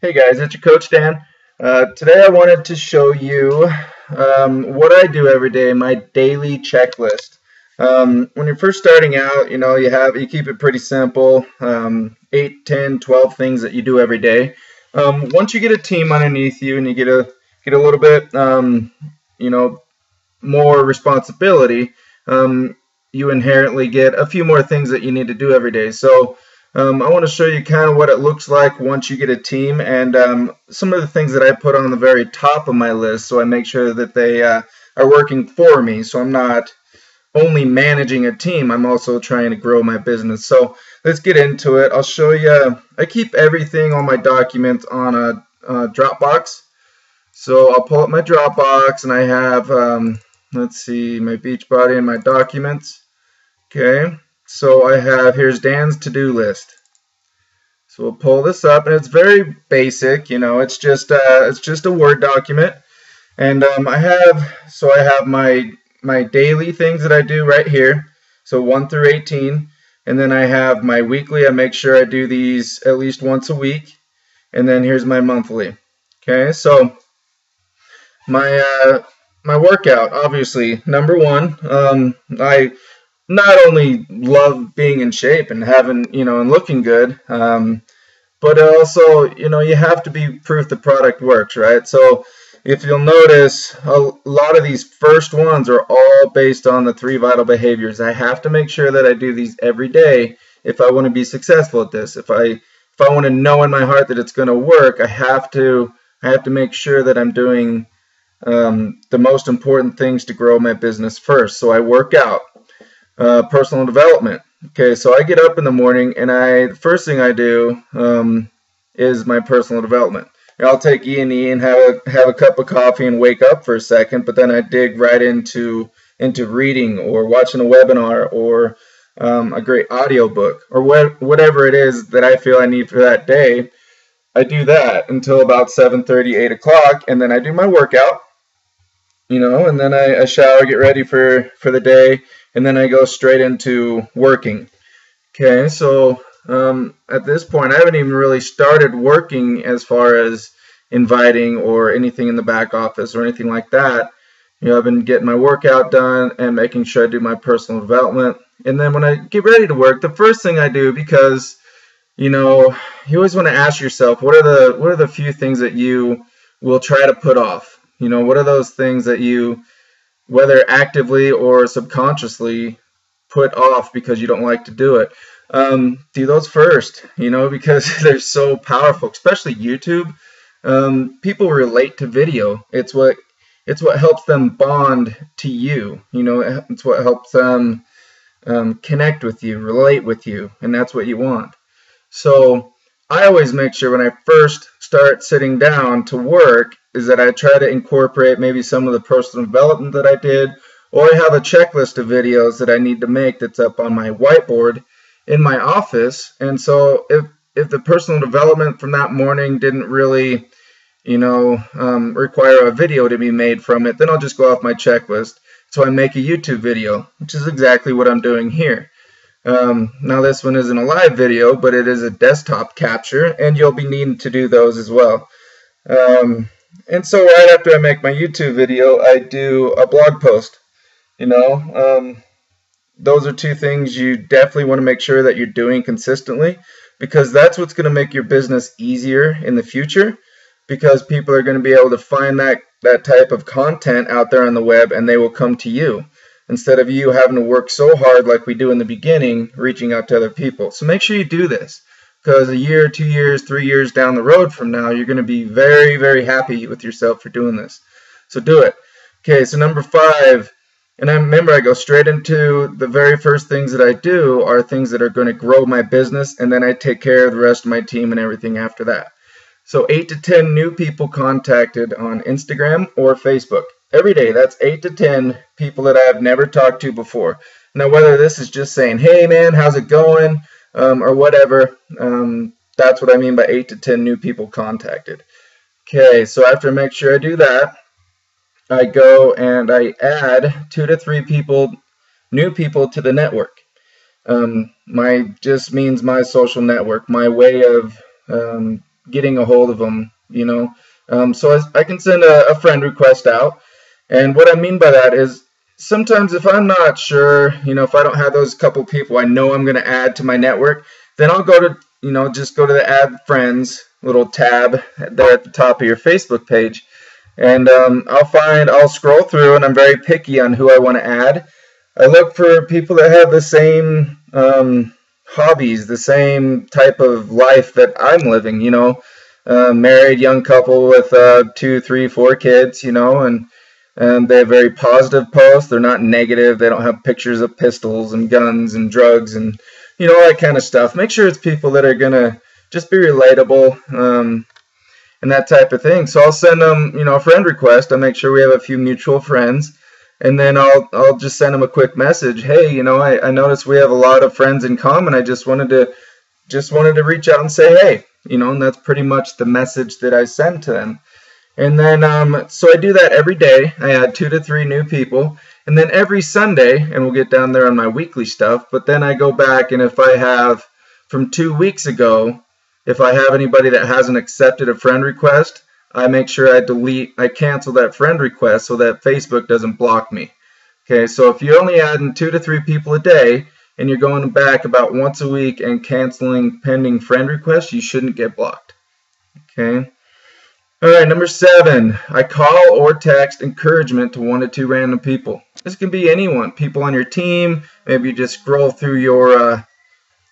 Hey guys, it's your coach Dan. Today I wanted to show you what I do every day, my daily checklist. When you're first starting out, you keep it pretty simple, 8, 10, 12 things that you do every day. Once you get a team underneath you and you get a little bit more responsibility, you inherently get a few more things that you need to do every day. So I want to show you kind of what it looks like once you get a team, and some of the things that I put on the very top of my list, so I make sure that they are working for me. So I'm not only managing a team, I'm also trying to grow my business. So let's get into it. I'll show you. I keep everything on my documents on a Dropbox. So I'll pull up my Dropbox, and I have, let's see, my Beachbody and my documents. Okay. So I have, here's Dan's to-do list. So we'll pull this up, and it's very basic, it's just a Word document. And I have my daily things that I do right here, so 1 through 18, and then I have my weekly. I make sure I do these at least once a week, and then here's my monthly. Okay, so my workout, obviously, number one. I not only love being in shape and having, and looking good, but also, you have to be proof the product works, right? So if you'll notice, a lot of these first ones are all based on the 3 vital behaviors. I have to make sure that I do these every day if I want to be successful at this. If I want to know in my heart that it's going to work, I have to make sure that I'm doing the most important things to grow my business first. So I work out. Personal development. Okay, so I get up in the morning, and the first thing I do is my personal development. And I'll take E&E and have a cup of coffee and wake up for a second, but then I dig right into reading or watching a webinar or a great audio book or whatever it is that I feel I need for that day. I do that until about 7:30, 8 o'clock, and then I do my workout. And then I shower, get ready for the day, and then I go straight into working. Okay, so at this point, I haven't even really started working as far as inviting or anything in the back office or anything like that. I've been getting my workout done and making sure I do my personal development. And then when I get ready to work, the first thing I do, because you always want to ask yourself, what are the few things that you will try to put off? What are those things that you, whether actively or subconsciously, put off because you don't like to do it? Do those first, because they're so powerful, especially YouTube. People relate to video. It's what helps them bond to you. It's what helps them connect with you, relate with you, and that's what you want. So I always make sure when I first start sitting down to work is that I try to incorporate maybe some of the personal development that I did, or I have a checklist of videos that I need to make that's up on my whiteboard in my office. And so if the personal development from that morning didn't really, require a video to be made from it, then I'll just go off my checklist. So I make a YouTube video, which is exactly what I'm doing here. Now this one isn't a live video, but it is a desktop capture, and you'll be needing to do those as well. And so right after I make my YouTube video, I do a blog post. Those are two things you definitely want to make sure that you're doing consistently, because that's what's going to make your business easier in the future, because people are going to be able to find that type of content out there on the web, and they will come to you instead of you having to work so hard like we do in the beginning, reaching out to other people. So make sure you do this, because a year, 2 years, 3 years down the road from now, you're going to be very, very happy with yourself for doing this. So do it. Okay, so number 5, and I go straight into the very first things that I do are things that are going to grow my business, and then I take care of the rest of my team and everything after that. So 8 to 10 new people contacted on Instagram or Facebook. Every day, that's 8 to 10 people that I have never talked to before. Now, whether this is just saying, hey man, how's it going? Or whatever, that's what I mean by 8 to 10 new people contacted. Okay, so after I make sure I do that, I go and I add 2 to 3 new people to the network. Just means my social network, my way of getting a hold of them, you know. So I can send a friend request out. And what I mean by that is sometimes if I'm not sure, you know, if I don't have those couple people I know I'm going to add to my network, then I'll go to, you know, just go to the add friends little tab there at the top of your Facebook page. And I'll scroll through, and I'm very picky on who I want to add. I look for people that have the same hobbies, the same type of life that I'm living, you know, married young couple with 2, 3, 4 kids, you know, and they have very positive posts. They're not negative. They don't have pictures of pistols and guns and drugs and, you know, all that kind of stuff. Make sure it's people that are going to just be relatable and that type of thing. So I'll send them, you know, a friend request. I'll make sure we have a few mutual friends. And then I'll just send them a quick message. Hey, you know, I noticed we have a lot of friends in common. I just wanted to reach out and say, hey, you know, and that's pretty much the message that I send to them. And then, so I do that every day. I add 2 to 3 new people. And then every Sunday, and we'll get down there on my weekly stuff, but then I go back, and if I have, from 2 weeks ago, if I have anybody that hasn't accepted a friend request, I make sure I cancel that friend request so that Facebook doesn't block me. Okay, so if you're only adding 2 to 3 people a day, and you're going back about once a week and canceling pending friend requests, you shouldn't get blocked. Okay. All right, number 7, I call or text encouragement to 1 to 2 random people. This can be anyone, people on your team. Maybe you just scroll through your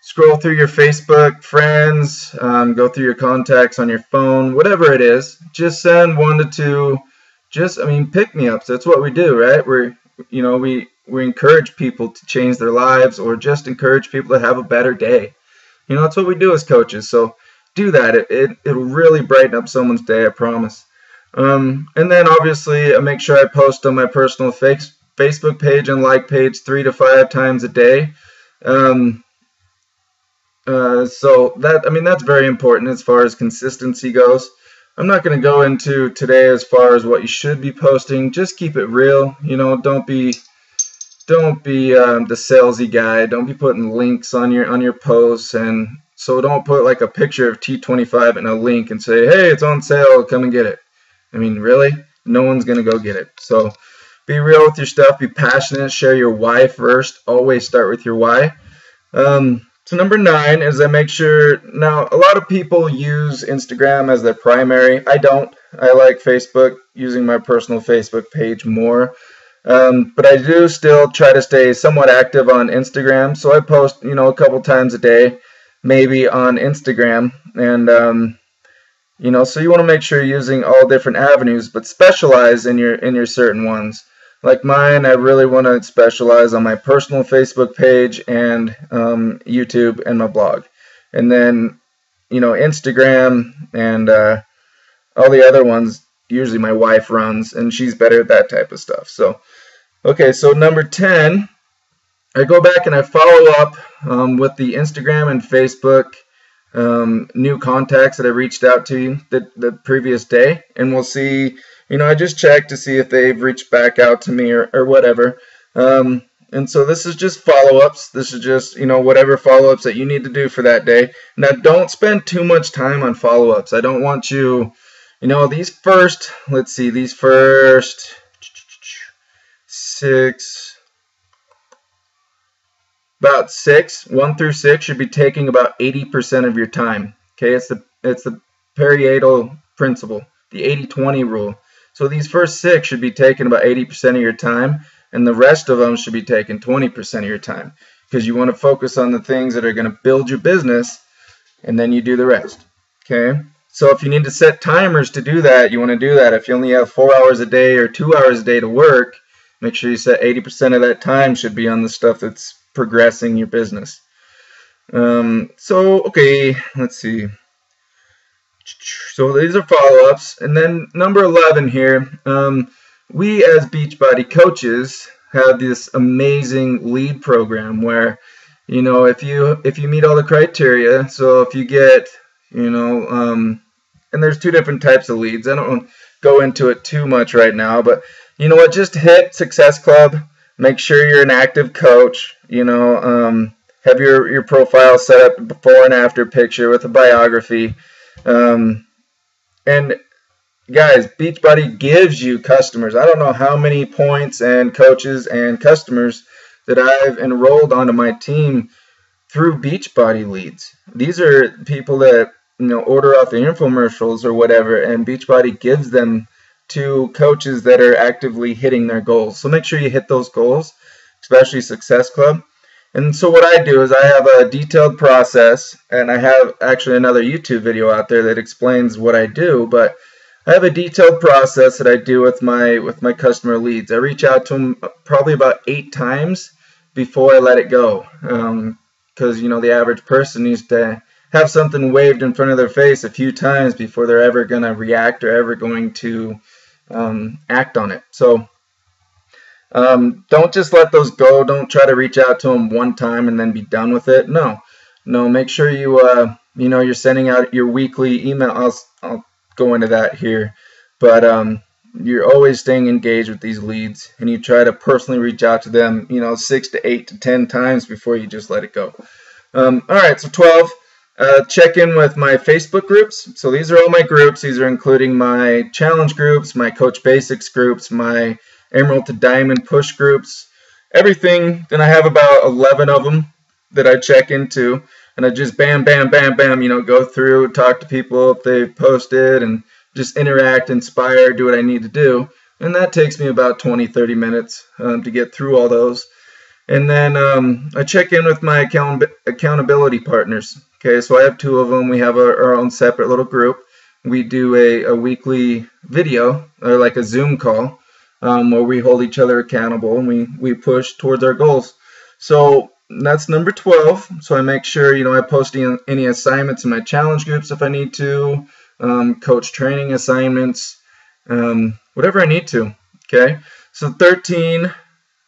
Facebook friends, go through your contacts on your phone, whatever it is. Just send 1 to 2. Pick-me-ups. That's what we do, right? We encourage people to change their lives, or just encourage people to have a better day. You know, that's what we do as coaches. So do that. It'll really brighten up someone's day, I promise. And then obviously I make sure I post on my personal Facebook page and like page 3 to 5 times a day. So that's very important as far as consistency goes. I'm not going to go into today as far as what you should be posting. Just keep it real. You know, don't be the salesy guy. Don't be putting links on your posts, and so don't put like a picture of T25 and a link and say, hey, it's on sale, come and get it. I mean, really? No one's going to go get it. So be real with your stuff. Be passionate. Share your why first. Always start with your why. So number 9 is I make sure, now a lot of people use Instagram as their primary. I don't. I like Facebook, using my personal Facebook page more. But I do still try to stay somewhat active on Instagram. So I post, you know, a couple times a day, maybe on Instagram. And, you know, so you want to make sure you're using all different avenues, but specialize in your certain ones. Like mine, I really want to specialize on my personal Facebook page and YouTube and my blog. And then, you know, Instagram and all the other ones, usually my wife runs, and she's better at that type of stuff. So, okay, so number 10, I go back and I follow up with the Instagram and Facebook new contacts that I reached out to the previous day, and we'll see. You know, I just check to see if they've reached back out to me or whatever. And so this is just follow-ups. This is just, you know, whatever follow-ups that you need to do for that day. Now, don't spend too much time on follow-ups. I don't want you, you know, these first 1 through 6 should be taking about 80% of your time. Okay, it's the Pareto principle, the 80-20 rule. So these first 6 should be taking about 80% of your time, and the rest of them should be taking 20% of your time, because you want to focus on the things that are going to build your business, and then you do the rest. Okay? So if you need to set timers to do that, you want to do that. If you only have 4 hours a day or 2 hours a day to work, make sure you set 80% of that time should be on the stuff that's progressing your business. So, okay, let's see. So these are follow-ups. And then number 11 here, we as Beachbody coaches have this amazing lead program where, you know, if you meet all the criteria, so if you get, you know, and there's 2 different types of leads. I don't want to go into it too much right now, but you know what, just hit Success Club. Make sure you're an active coach, you know, have your profile set up before and after picture with a biography. Um, and guys, Beachbody gives you customers. I don't know how many points and coaches and customers that I've enrolled onto my team through Beachbody leads. These are people that order off the infomercials or whatever, and Beachbody gives them to coaches that are actively hitting their goals. So make sure you hit those goals, especially Success Club. And so what I do is I have a detailed process, and I have actually another YouTube video out there that explains what I do, but I have a detailed process that I do with my customer leads. I reach out to them probably about 8 times before I let it go. Because the average person needs to have something waved in front of their face a few times before they're ever going to react or ever going to act on it. So don't just let those go. Don't try to reach out to them one time and then be done with it. No, make sure you're sending out your weekly email. I'll go into that here, but you're always staying engaged with these leads, and you try to personally reach out to them 6 to 8 to 10 times before you just let it go. All right, so 12, check in with my Facebook groups. So these are all my groups. These are including my challenge groups, my Coach Basics groups, my Emerald to Diamond push groups, everything. Then I have about 11 of them that I check into, and I just bam, bam, bam, bam, go through, talk to people if they've posted, and just interact, inspire, do what I need to do. And that takes me about 20-30 minutes to get through all those. And then I check in with my accountability partners. Okay, so I have 2 of them. We have our own separate little group. We do a weekly video, or like a Zoom call, where we hold each other accountable, and we push towards our goals. So that's number 12. So I make sure I post any assignments in my challenge groups if I need to, coach training assignments, whatever I need to. Okay, so 13,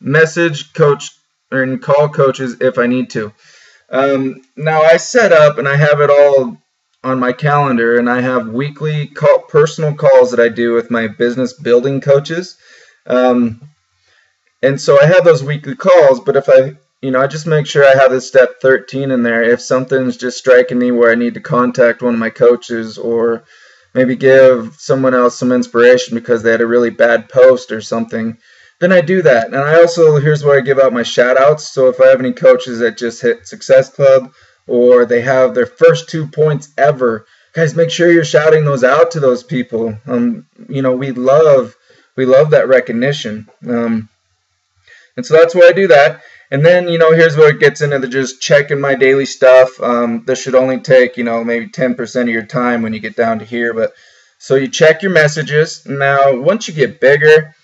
message coach and call coaches if I need to. Now I set up and I have it all on my calendar, and I have weekly personal calls that I do with my business building coaches. And so I have those weekly calls, but if I just make sure I have this step 13 in there. If something's just striking me where I need to contact one of my coaches, or maybe give someone else some inspiration because they had a really bad post or something, then I do that. And I also, here's where I give out my shout outs. So if I have any coaches that just hit Success Club, or they have their first 2 points ever, guys, make sure you're shouting those out to those people. We love that recognition. And so that's why I do that. And then, here's where it gets into just checking my daily stuff. This should only take, maybe 10% of your time when you get down to here. But so you check your messages. Now, once you get bigger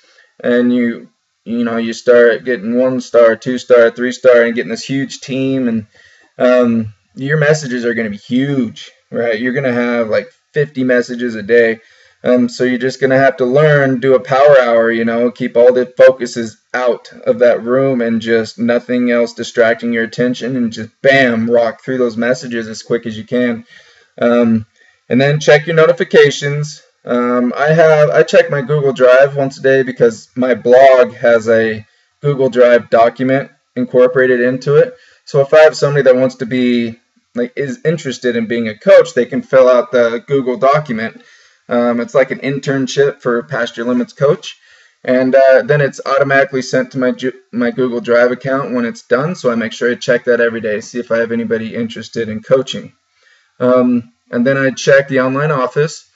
and you start getting 1-star, 2-star, 3-star, and getting this huge team, and your messages are going to be huge, right? You're going to have like 50 messages a day. So you're just going to have to learn, do a power hour, keep all the focuses out of that room and just nothing else distracting your attention, and just bam, rock through those messages as quick as you can. And then check your notifications. I check my Google Drive once a day because my blog has a Google Drive document incorporated into it. So if I have somebody that wants to be, is interested in being a coach, they can fill out the Google document. It's like an internship for Past Your Limits coach, and then it's automatically sent to my Google Drive account when it's done. So I make sure I check that every day, see if I have anybody interested in coaching. And then I check the online office.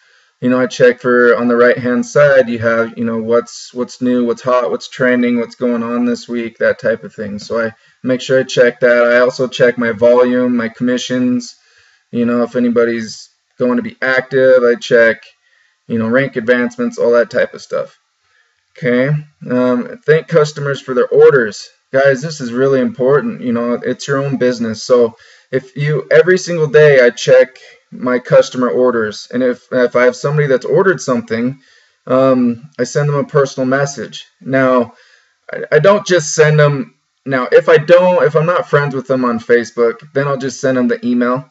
I check for, on the right hand side, you have what's new, what's hot, what's trending, what's going on this week, that type of thing. So I make sure I check that. I also check my volume, my commissions. If anybody's going to be active, I check rank advancements, all that type of stuff. Okay. Thank customers for their orders. Guys, this is really important. It's your own business. So every single day I check my customer orders, and if I have somebody that's ordered something, I send them a personal message. Now, I don't just send them. Now, if I'm not friends with them on Facebook, then I'll just send them the email.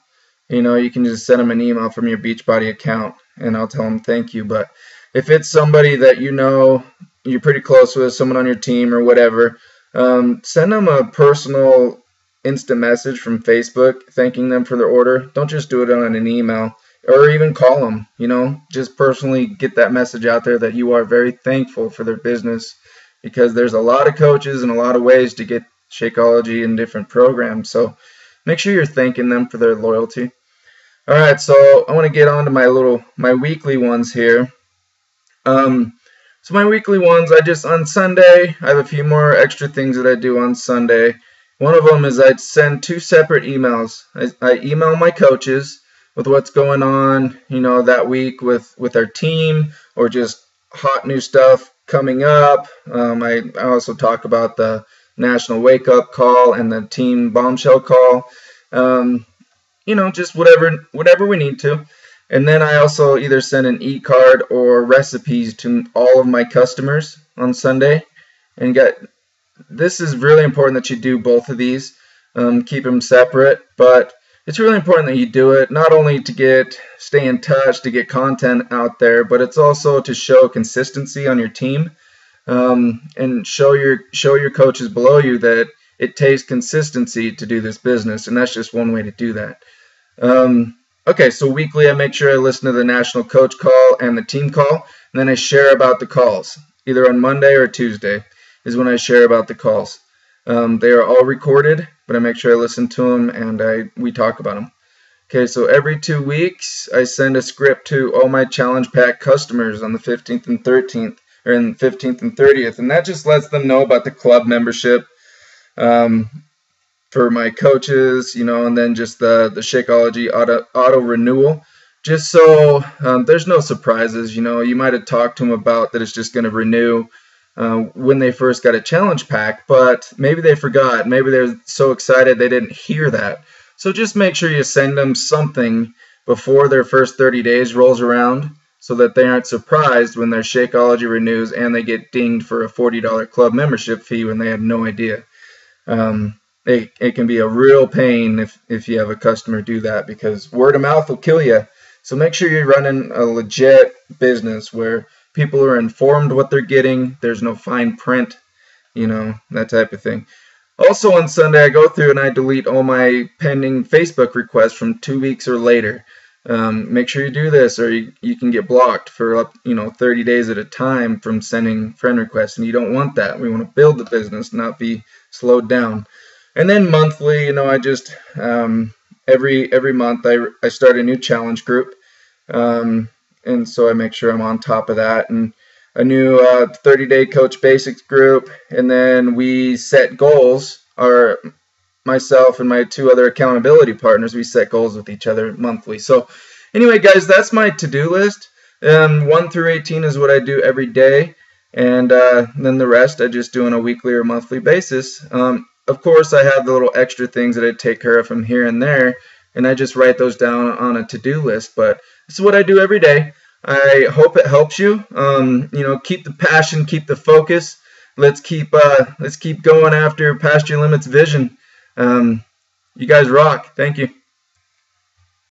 You can just send them an email from your Beachbody account, and I'll tell them thank you. But if it's somebody that you're pretty close with, someone on your team or whatever, send them a personal instant message from Facebook thanking them for their order. Don't just do it on an email. or even call them, just personally get that message out there that you are very thankful for their business, because there's a lot of coaches and a lot of ways to get Shakeology in different programs. So make sure you're thanking them for their loyalty. All right, so I want to get on to my weekly ones here. So my weekly ones, on Sunday, I have a few more extra things that I do on Sunday. One of them is I'd send 2 separate emails. I email my coaches with what's going on, that week with our team, or just hot new stuff coming up. I also talk about the national wake up call and the team bombshell call. Just whatever we need to. And then I also either send an e-card or recipes to all of my customers on Sunday. And this is really important that you do both of these. Keep them separate, but it's really important that you do it, not only to stay in touch, to get content out there, but it's also to show consistency on your team, and show your coaches below you that it takes consistency to do this business, and that's just one way to do that. Okay, so weekly I make sure I listen to the national coach call and the team call, and then I share about the calls, either on Monday or Tuesday is when I share about the calls. They are all recorded, but I make sure I listen to them and we talk about them. Okay, so every 2 weeks I send a script to all my challenge pack customers on the 15th and 13th, or in 15th and 30th, and that just lets them know about the club membership for my coaches, and then just the Shakeology auto renewal, just so there's no surprises. You might have talked to them about that it's just going to renew when they first got a challenge pack, but maybe they forgot. Maybe they're so excited they didn't hear that. So just make sure you send them something before their first 30 days rolls around, so that they aren't surprised when their Shakeology renews and they get dinged for a $40 club membership fee when they had no idea. It can be a real pain if you have a customer do that, because word of mouth will kill you. So make sure you're running a legit business where people are informed what they're getting. There's no fine print, that type of thing. Also on Sunday, I go through and I delete all my pending Facebook requests from 2 weeks or later. Make sure you do this, or you can get blocked for up 30 days at a time from sending friend requests, and you don't want that. We want to build the business, not be slowed down. And then monthly, I just every month I start a new challenge group, and so I make sure I'm on top of that, and a new 30-day Coach Basics group, and then we set goals. Myself and my 2 other accountability partners, we set goals with each other monthly. So anyway, guys, that's my to-do list. 1 through 18 is what I do every day, and then the rest I just do on a weekly or monthly basis. Of course, I have the little extra things that I take care of from here and there, and I just write those down on a to-do list. But this is what I do every day. I hope it helps you. Keep the passion, keep the focus. Let's keep going after past your limits vision. You guys rock. Thank you.